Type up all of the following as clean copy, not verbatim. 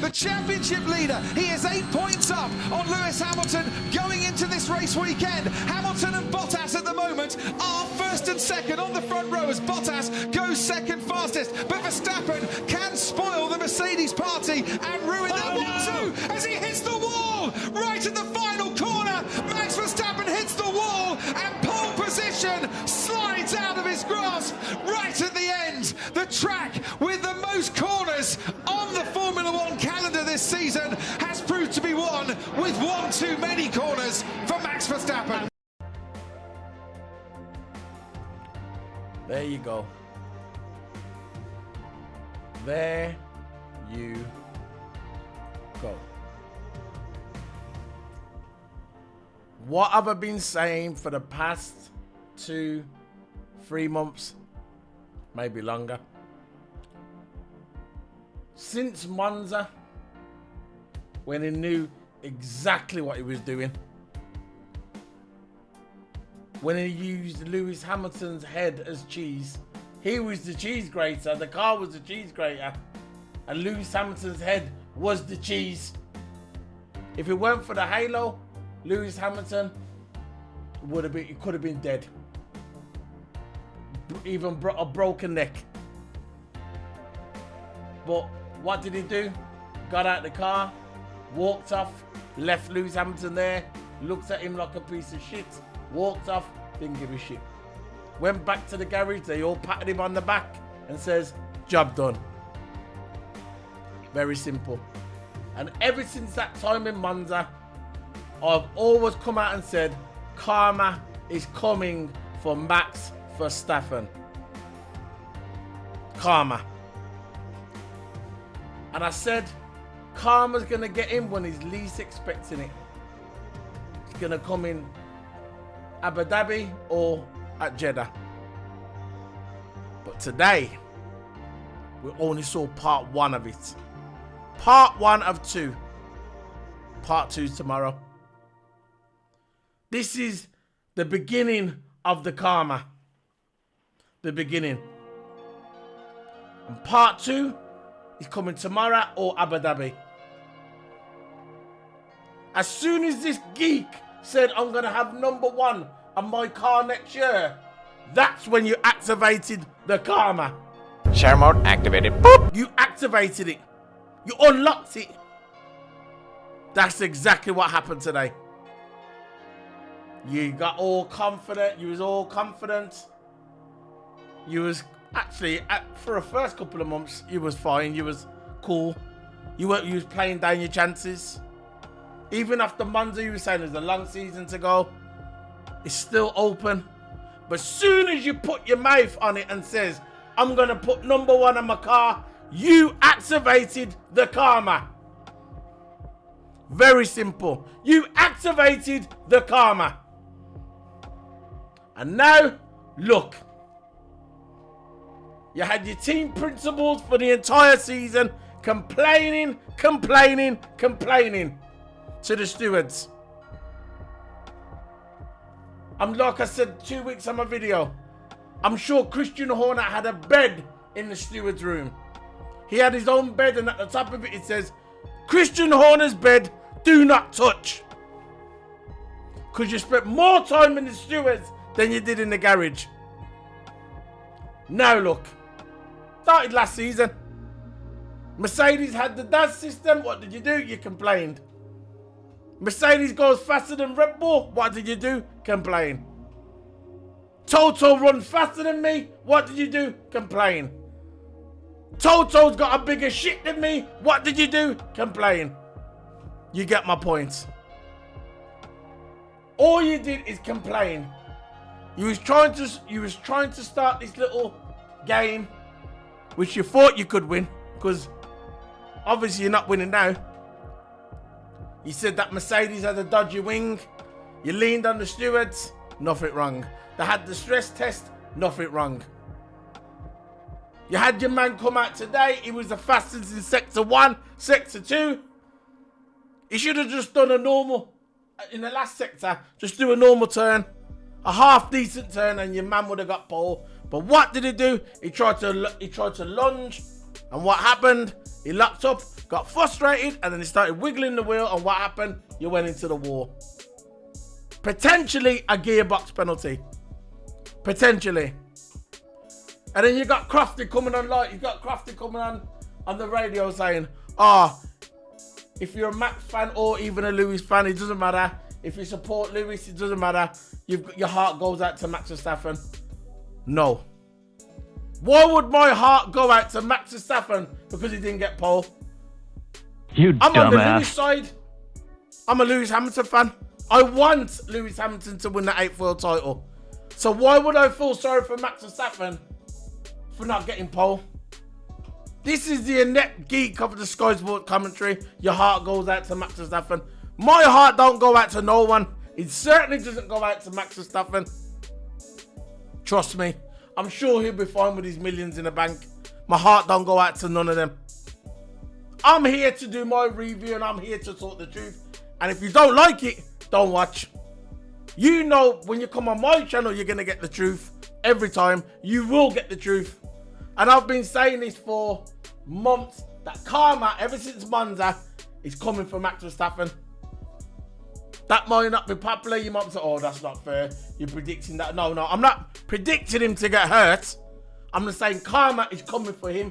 the championship leader. He is 8 points up on Lewis Hamilton going into this race weekend. Hamilton and Bottas at the moment are first and second on the front row as Bottas goes second fastest. But Verstappen can spoil the Mercedes party and ruin that 1-2 as he hits the wall right at the final corner. Max Verstappen hits the wall and pole position slides out of his grasp right at the end. The track with the most corners on the Formula One calendar this season has proved to be won with one too many corners for Max Verstappen. There you go. There you go. What have I been saying for the past 2-3 months? Maybe longer. Since Monza, when he knew exactly what he was doing. When he used Lewis Hamilton's head as cheese. He was the cheese grater, the car was the cheese grater, and Lewis Hamilton's head was the cheese. If it weren't for the halo, Lewis Hamilton could have been dead. Even a broken neck. But what did he do? Got out the car, walked off, left Lewis Hamilton there, looked at him like a piece of shit, walked off, didn't give a shit. Went back to the garage, they all patted him on the back and says, job done. Very simple. And ever since that time in Monza, I've always come out and said, karma is coming for Max Verstappen. Karma. And I said, karma's going to get him when he's least expecting it. It's going to come in Abu Dhabi or at Jeddah. But today, we only saw part 1 of it. Part 1 of 2. Part 2 tomorrow. This is the beginning of the karma. The beginning. And part 2 is coming tomorrow or Abu Dhabi. As soon as this geek said, I'm going to have #1 on my car next year, that's when you activated the karma. Share mode activated. Boop. You activated it. You unlocked it. That's exactly what happened today. You got all confident. You was all confident. You was actually, for the first couple of months, you was fine. You was cool. You was playing down your chances. Even after Monza, you were saying there's a long season to go. It's still open. But soon as you put your mouth on it and says, I'm going to put #1 on my car, you activated the karma. Very simple. You activated the karma. And now, look. You had your team principals for the entire season complaining to the stewards. I'm like I said 2 weeks on my video. I'm sure Christian Horner had a bed in the steward's room. He had his own bed, and at the top of it, it says, Christian Horner's bed, do not touch. Because you spent more time in the stewards than you did in the garage. Now look. Started last season. Mercedes had the DAS system. What did you do? You complained. Mercedes goes faster than Red Bull. What did you do? Complain. Toto runs faster than me. What did you do? Complain. Toto's got a bigger shit than me. What did you do? Complain. You get my point. All you did is complain. You was trying to start this little game, which you thought you could win, because obviously you're not winning now. You said that Mercedes had a dodgy wing. You leaned on the stewards. Nothing wrong. They had the stress test. Nothing wrong. You had your man come out today. He was the fastest in Sector 1, Sector 2. He should have just done a normal, in the last sector, just do a normal turn. A half decent turn and your man would have got pole. But what did he do? He tried to lunge. And what happened? He locked up, got frustrated, and then he started wiggling the wheel, and what happened? You went into the wall. Potentially a gearbox penalty. Potentially. And then you got Crofty coming on on the radio saying, if you're a Max fan or even a Lewis fan, it doesn't matter. If you support Lewis, it doesn't matter. Your heart goes out to Max Verstappen. No. Why would my heart go out to Max Verstappen because he didn't get pole? I'm on the Lewis side. I'm a Lewis Hamilton fan. I want Lewis Hamilton to win the 8th world title. So why would I feel sorry for Max Verstappen for not getting pole? This is the inept geek of the Sky Sports commentary. Your heart goes out to Max Verstappen. My heart don't go out to no one. It certainly doesn't go out to Max Verstappen. Trust me. I'm sure he'll be fine with his millions in the bank. My heart don't go out to none of them. I'm here to do my review and I'm here to talk the truth. And if you don't like it, don't watch. You know when you come on my channel, you're going to get the truth. Every time. You will get the truth. And I've been saying this for months. That karma, ever since Monza, is coming for Max Verstappen. That might not be popular. You might say, oh, that's not fair. You're predicting that. No, I'm not predicting him to get hurt. I'm just saying karma is coming for him.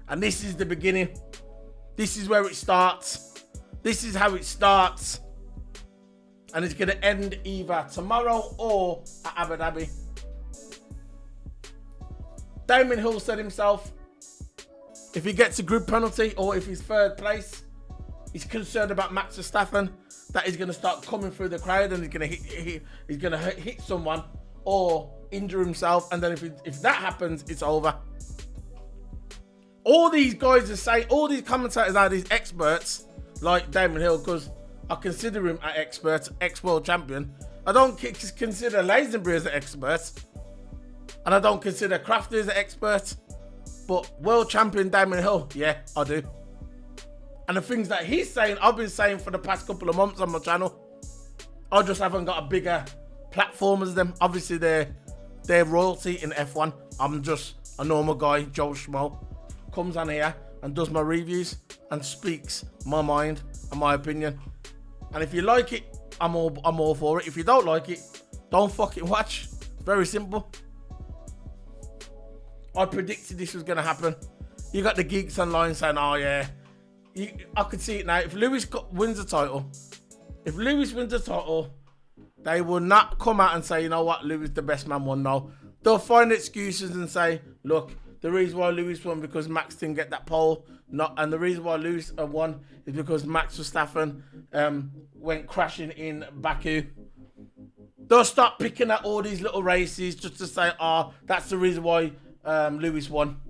And this is the beginning. This is where it starts. This is how it starts. And it's going to end either tomorrow or at Abu Dhabi. Damon Hill said himself, if he gets a group penalty or if he's third place, he's concerned about Max Verstappen, that he's going to start coming through the crowd and he's going to hit someone or injure himself. And then if that happens, it's over. All these guys are saying, all these commentators are these experts like Damon Hill, because I consider him an expert, ex-world champion. I don't consider Lazenby as an expert. And I don't consider Crafty as an expert. But world champion Damon Hill, yeah, I do. And the things that he's saying, I've been saying for the past couple of months on my channel. I just haven't got a bigger platform as them. Obviously, they're royalty in F1. I'm just a normal guy, Joe Schmo. Comes on here and does my reviews and speaks my mind and my opinion. And if you like it, I'm all for it. If you don't like it, don't fucking watch. Very simple. I predicted this was going to happen. You got the geeks online saying, oh yeah. I could see it now. If Lewis wins the title, they will not come out and say, you know what, Lewis the best man won. No. They'll find excuses and say, look, the reason why Lewis won because Max didn't get that pole. And the reason why Lewis won is because Max Verstappen went crashing in Baku. They'll start picking at all these little races just to say, oh, that's the reason why Lewis won.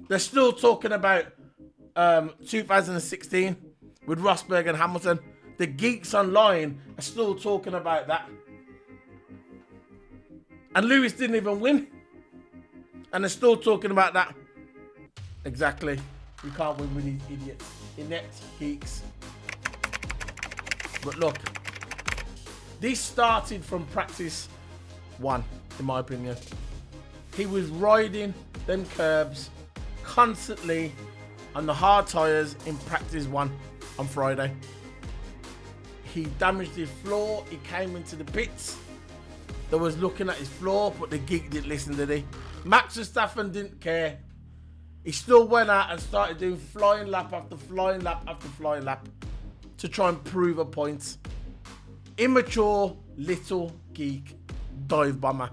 They're still talking about 2016 with Rosberg and Hamilton. The geeks online are still talking about that. And Lewis didn't even win. And they're still talking about that. Exactly. You can't win with these idiots. Inept geeks. But look. This started from practice 1, in my opinion. He was riding them curbs constantly on the hard tyres in practice 1 on Friday. He damaged his floor. He came into the pits. They was looking at his floor, but the geek didn't listen, did he? Max Verstappen didn't care. He still went out and started doing flying lap after flying lap after flying lap to try and prove a point. Immature little geek dive bomber.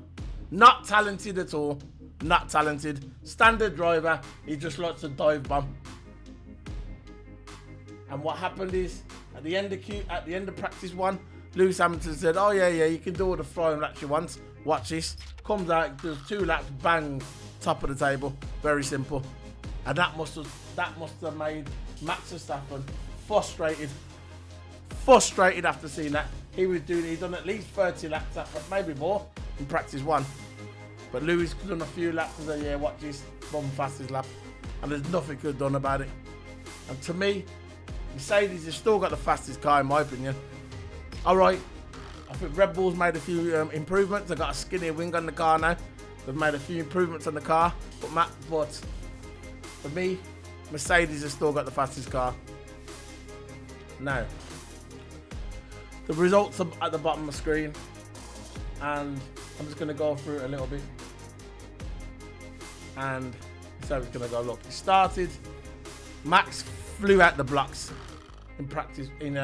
Not talented at all. Not talented. Standard driver. He just likes to dive bomb. And what happened is, at the end of practice 1, Lewis Hamilton said, oh yeah, you can do all the flying laps you want. Watch this. Comes out, does 2 laps, bang, top of the table. Very simple. And that must have made Max Verstappen frustrated. Frustrated after seeing that. He'd done at least 30 laps, maybe more, in practice 1. But Lewis could have done a few laps and said, yeah, watch this, bomb fastest lap. And there's nothing could have done about it. And to me, Mercedes has still got the fastest car, in my opinion. All right, I think Red Bull's made a few improvements. They've got a skinnier wing on the car now. They've made a few improvements on the car. But For me, Mercedes has still got the fastest car. Now, the results are at the bottom of the screen, and I'm just going to go through it a little bit. And so it's going to go. Look, it started. Max flew out the blocks in practice in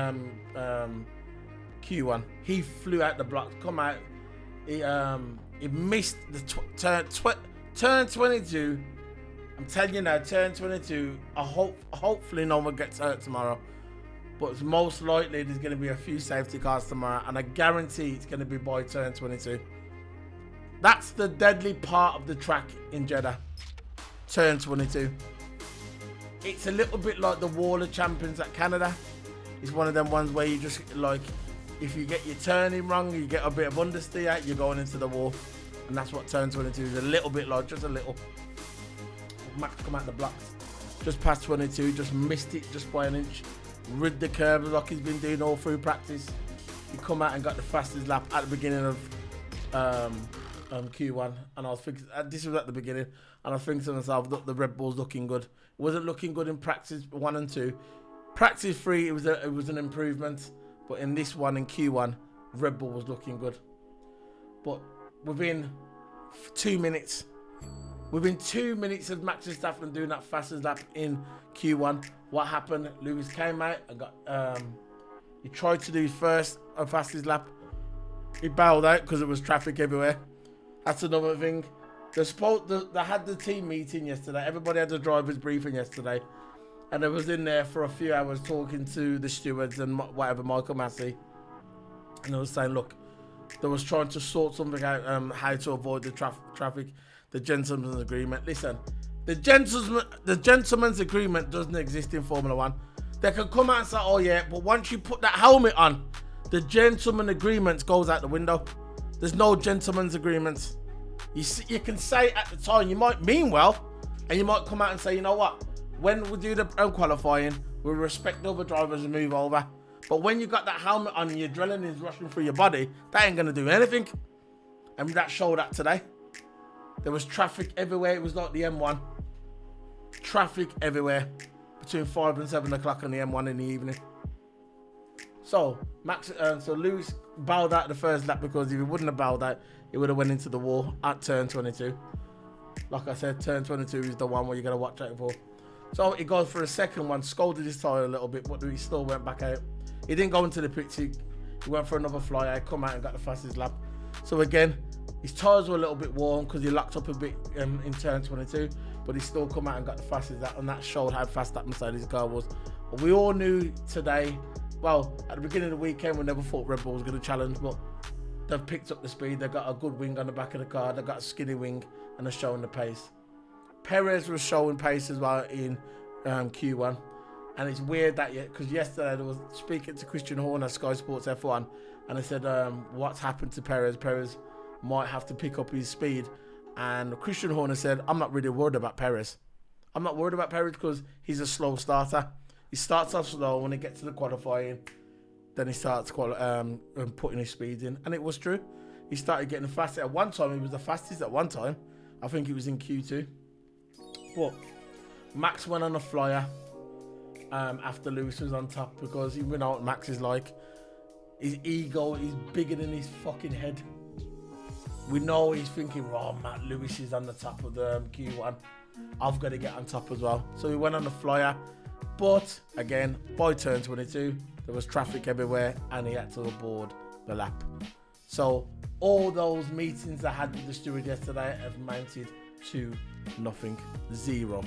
Q1. He flew out the blocks. Come out. He missed the turn 22. I'm telling you now, turn 22. Hopefully no one gets hurt tomorrow. But it's most likely there's going to be a few safety cars tomorrow, and I guarantee it's going to be by turn 22. That's the deadly part of the track in Jeddah. Turn 22. It's a little bit like the Wall of Champions at Canada. It's one of them ones where you just, like, if you get your turning wrong, you get a bit of understeer, you're going into the wall. And that's what turn 22 is a little bit like, just a little. Max come out the blocks. Just past 22, just missed it just by an inch. Rid the curbs like he's been doing all through practice. He come out and got the fastest lap at the beginning of Q1, and I was thinking, this was at the beginning, and I was thinking to myself, look, the Red Bull's looking good. It wasn't looking good in practice 1 and 2. Practice 3, it was an improvement, but in this one, in Q1, Red Bull was looking good. But within 2 minutes of Max Verstappen doing that fastest lap in Q1, what happened? Lewis came out and got he tried to do fastest lap. He bailed out because there was traffic everywhere. That's another thing. They had the team meeting yesterday. Everybody had the driver's briefing yesterday, and I was in there for a few hours talking to the stewards and whatever, Michael Massey, and I was saying, look, they was trying to sort something out, how to avoid the traffic, the gentleman's agreement. Listen, the gentleman's agreement doesn't exist in Formula 1. They can come out and say, oh yeah, but once you put that helmet on, the gentleman agreement goes out the window. There's no gentleman's agreements. You can say at the time, you might mean well, and you might come out and say, you know what, when we do the qualifying, we respect the other drivers and move over. But when you got that helmet on and your adrenaline is rushing through your body, that ain't gonna do anything. And that showed that today. There was traffic everywhere. It was like the M1. Traffic everywhere between 5 and 7 o'clock on the M1 in the evening. So Lewis bowed out the first lap, because if he wouldn't have bowed out, he would have went into the wall at turn 22. Like I said, turn 22 is the one where you're going to watch out for. So he goes for a second one, scolded his tyre a little bit, but he still went back out. He didn't go into the pits. He went for another fly out, come out and got the fastest lap. So again, his tyres were a little bit warm because he locked up a bit in turn 22, but he still come out and got the fastest lap, and that showed how fast that Mercedes car was. But we all knew today, well, at the beginning of the weekend, we never thought Red Bull was going to challenge, but they've picked up the speed. They've got a good wing on the back of the car. They've got a skinny wing, and they're showing the pace. Perez was showing pace as well in Q1. And it's weird that, because yesterday I was speaking to Christian Horner, Sky Sports F1, and I said, what's happened to Perez? Perez might have to pick up his speed. And Christian Horner said, I'm not really worried about Perez. I'm not worried about Perez because he's a slow starter. He starts off slow. When he gets to the qualifying, then he starts putting his speed in. And it was true. He started getting faster. At one time, he was the fastest at one time. I think it was in Q2. But Max went on a flyer after Lewis was on top, because you know what Max is like. His ego is bigger than his fucking head. We know he's thinking, oh, Matt Lewis is on the top of the Q1. I've got to get on top as well. So he went on the flyer. But again, by turn 22, there was traffic everywhere and he had to aboard the lap. So all those meetings I had with the steward yesterday have amounted to nothing. Zero.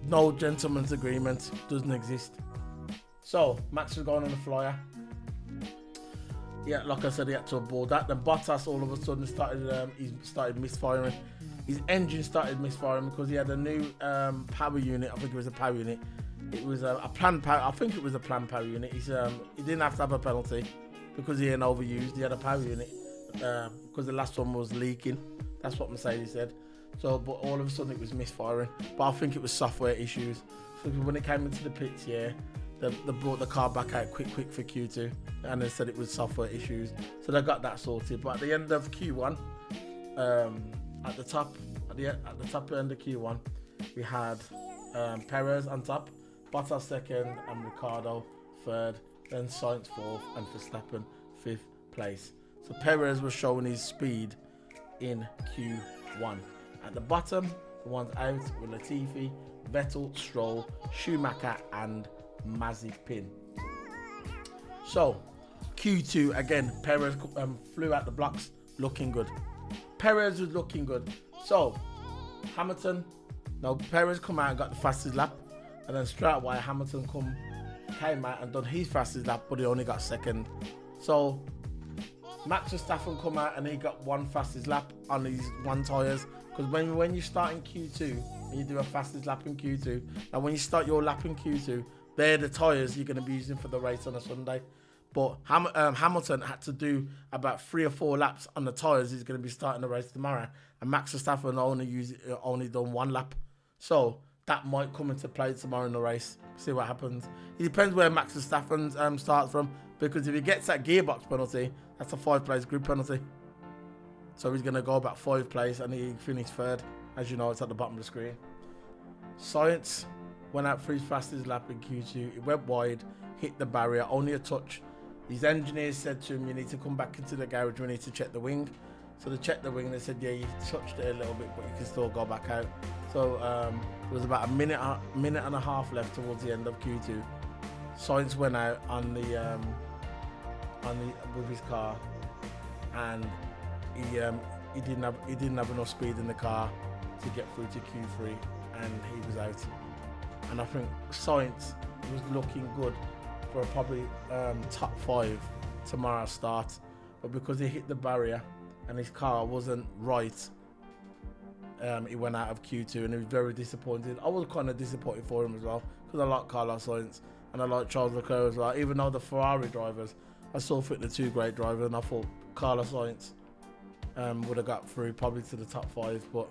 No gentleman's agreement. Doesn't exist. So Max was going on the flyer. Yeah, like I said, he had to aboard that. Then Bottas all of a sudden started misfiring. His engine started misfiring because he had a new power unit. I think it was a power unit. It was a planned power. I think it was a planned power unit. He didn't have to have a penalty because he hadn't overused. He had a power unit because the last one was leaking. That's what Mercedes said. So, but all of a sudden it was misfiring. But I think it was software issues. So when it came into the pits, yeah, they brought the car back out quick for Q2, and they said it was software issues. So they got that sorted. But at the end of Q1, at the top end of Q1, we had Perez on top, Bottas second, and Ricciardo third. Then Sainz fourth, and Verstappen fifth place. So Perez was showing his speed in Q1. At the bottom, the ones out were Latifi, Vettel, Stroll, Schumacher, and Mazepin. So Q2 again, Perez flew out the blocks, looking good. Perez was looking good. So Perez come out and got the fastest lap, and then straight away Hamilton came out and done his fastest lap, but he only got second. So Max Verstappen come out and he got one fastest lap on his one tyres, because when you start in Q2 and you do a fastest lap in Q2, and when you start your lap in Q2, they're the tyres you're going to be using for the race on a Sunday. But Hamilton had to do about 3 or 4 laps on the tyres he's going to be starting the race tomorrow, and Max Verstappen only done 1 lap. So that might come into play tomorrow in the race. See what happens. It depends where Max Verstappen starts from, because if he gets that gearbox penalty, that's a 5-place group penalty. So he's going to go about 5 place, and he finished third. As you know, it's at the bottom of the screen. Sainz went out for his fastest lap in Q2. He went wide, hit the barrier, only a touch. His engineers said to him, you need to come back into the garage, we need to check the wing. So they checked the wing, they said, yeah, you touched it a little bit, but you can still go back out. So there was about a minute and a half left towards the end of Q2. Sainz went out with his car, and he didn't have enough speed in the car to get through to Q3, and he was out. And I think Sainz was looking good for probably top 5 tomorrow's start, but because he hit the barrier and his car wasn't right, he went out of Q2, and he was very disappointed. I was kind of disappointed for him as well, because I like Carlos Sainz and I like Charles Leclerc as well. Even though the Ferrari drivers, I still think they're 2 great drivers, and I thought Carlos Sainz would have got through probably to the top 5, but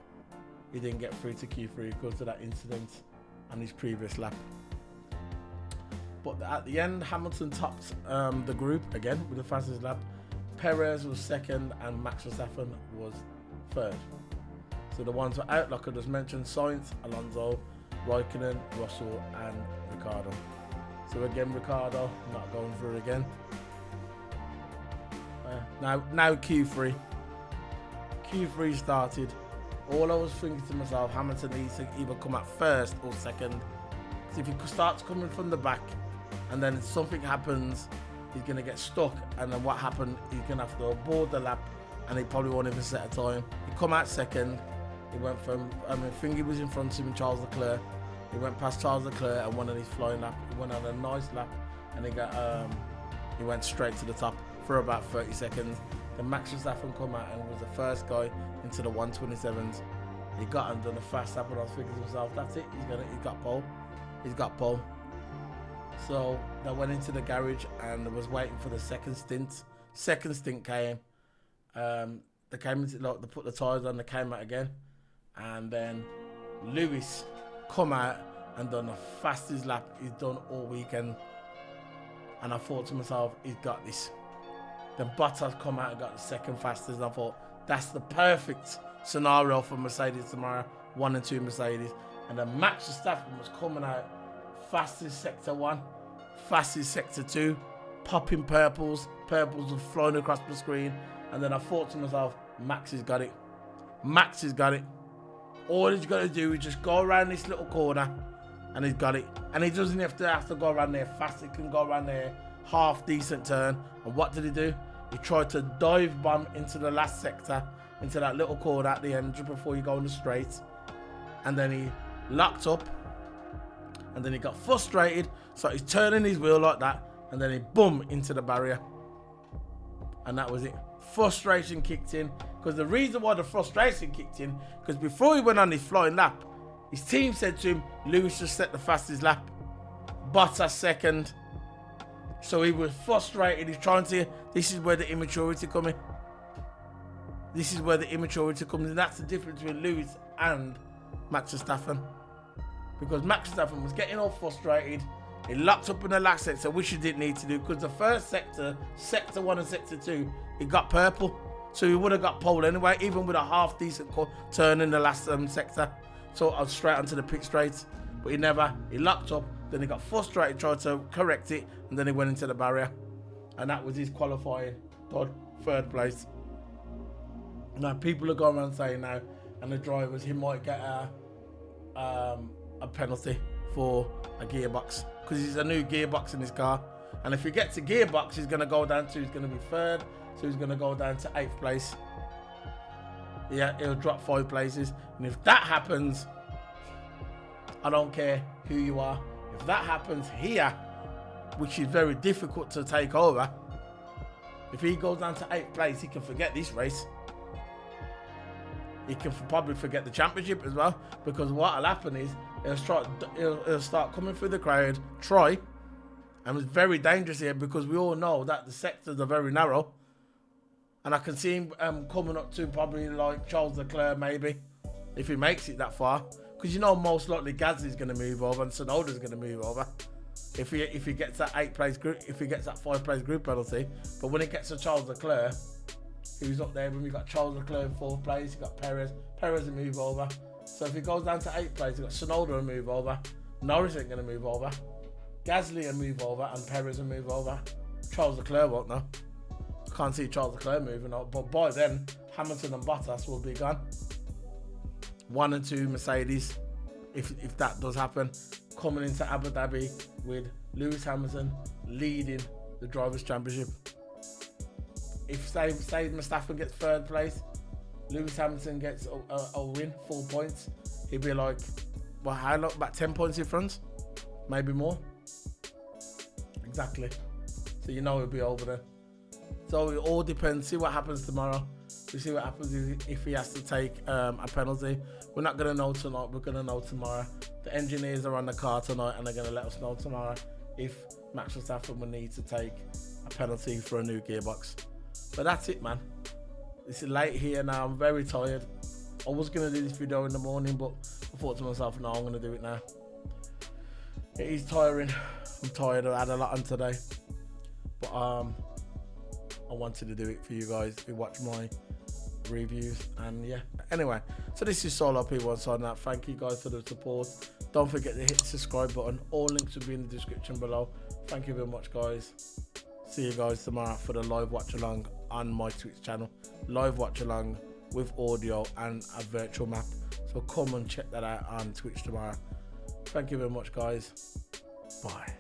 he didn't get through to Q3 because of that incident on his previous lap. But at the end, Hamilton topped the group again with the fastest lap. Perez was second, and Max Verstappen was third. So the ones were out, like I just mentioned: Sainz, Alonso, Raikkonen, Russell, and Ricciardo. So again, Ricciardo not going through again. Now Q3 started. All I was thinking to myself, Hamilton needs to either come out first or second. Because if he starts coming from the back, and then something happens, he's going to get stuck, and then what happened, he's going to have to abort the lap, and he probably won't even set a time. He come out second. He went from, I think he was in front of him, Charles Leclerc. He went past Charles Leclerc and won on his flying lap. He went on a nice lap, and he went straight to the top for about 30 seconds. Then Max Verstappen come out and was the first guy into the 127s. He got and done a fast lap, and I was thinking to myself, that's it, he's got pole. So they went into the garage and was waiting for the second stint. Second stint came. They came into, like, they put the tyres on, they came out again. And then Lewis come out and done the fastest lap he's done all weekend. And I thought to myself, he's got this. Then Bottas come out and got the second fastest. And I thought, that's the perfect scenario for Mercedes tomorrow. 1 and 2 Mercedes. And then Max Verstappen was coming out fastest sector 1, fastest sector 2, popping purples. Purples were flying across the screen. And then I thought to myself, Max has got it. Max has got it. All he's got to do is just go around this little corner, and he's got it. And he doesn't have to go around there fast. He can go around there half decent turn. And what did he do? He tried to dive bomb into the last sector, into that little corner at the end just before you go on the straight. And then he locked up, and then he got frustrated, so he's turning his wheel like that, and then he boom into the barrier. And that was it. Frustration kicked in, because the reason why the frustration kicked in, because before he went on his flying lap, his team said to him, Lewis just set the fastest lap, Bottas second. So he was frustrated. He's trying to, this is where the immaturity comes in. This is where the immaturity comes in. That's the difference between Lewis and Max Verstappen. Because Max Verstappen was getting all frustrated. He locked up in the last sector, which he didn't need to do, because the first sector, sector 1 and sector 2, he got purple. So he would have got pole anyway, even with a half decent turn in the last sector. So I was straight onto the pit straight, but he locked up, then he got frustrated, tried to correct it, and then he went into the barrier. And that was his qualifying third place. Now people are going around saying now, and the drivers, he might get a penalty for a gearbox, because he's a new gearbox in his car. And if he gets a gearbox, he's going to go down to, he's going to be third, so he's going to go down to 8th place. Yeah, he'll drop 5 places. And if that happens, I don't care who you are. If that happens here, which is very difficult to take over, if he goes down to 8th place, he can forget this race. He can probably forget the championship as well, because what will happen is he'll start coming through the crowd, and it's very dangerous here, because we all know that the sectors are very narrow. And I can see him coming up to probably like Charles Leclerc, maybe, if he makes it that far. Because you know most likely Gasly's going to move over and Tsunoda's going to move over. If he gets that 8th place group, if he gets that 5th place group penalty. But when it gets to Charles Leclerc, who's up there, when we got Charles Leclerc in 4th place, you got Perez will move over. So if he goes down to 8th place, you got Tsunoda will move over. Norris ain't going to move over. Gasly will move over, and Perez will move over. Charles Leclerc won't, no. Can't see Charles Leclerc moving up, but by then Hamilton and Bottas will be gone. 1 and 2 Mercedes, if that does happen, coming into Abu Dhabi with Lewis Hamilton leading the Drivers' Championship. If say Verstappen gets 3rd place, Lewis Hamilton gets a win, 4 points, he'd be like, well, how long? About 10 points in front, maybe more. Exactly. So you know he'll be over there. So it all depends. See what happens tomorrow. We see what happens if he has to take a penalty. We're not going to know tonight. We're going to know tomorrow. The engineers are on the car tonight, and they're going to let us know tomorrow if Max Verstappen will need to take a penalty for a new gearbox. But that's it, man. It's late here now. I'm very tired. I was going to do this video in the morning, but I thought to myself, no, I'm going to do it now. It is tiring. I'm tired. I had a lot on today. But I wanted to do it for you guys who watch my reviews, and yeah. Anyway, so this is Solo P1 signing out. Thank you guys for the support. Don't forget to hit the subscribe button. All links will be in the description below. Thank you very much, guys. See you guys tomorrow for the live watch along on my Twitch channel. Live watch along with audio and a virtual map. So come and check that out on Twitch tomorrow. Thank you very much, guys. Bye.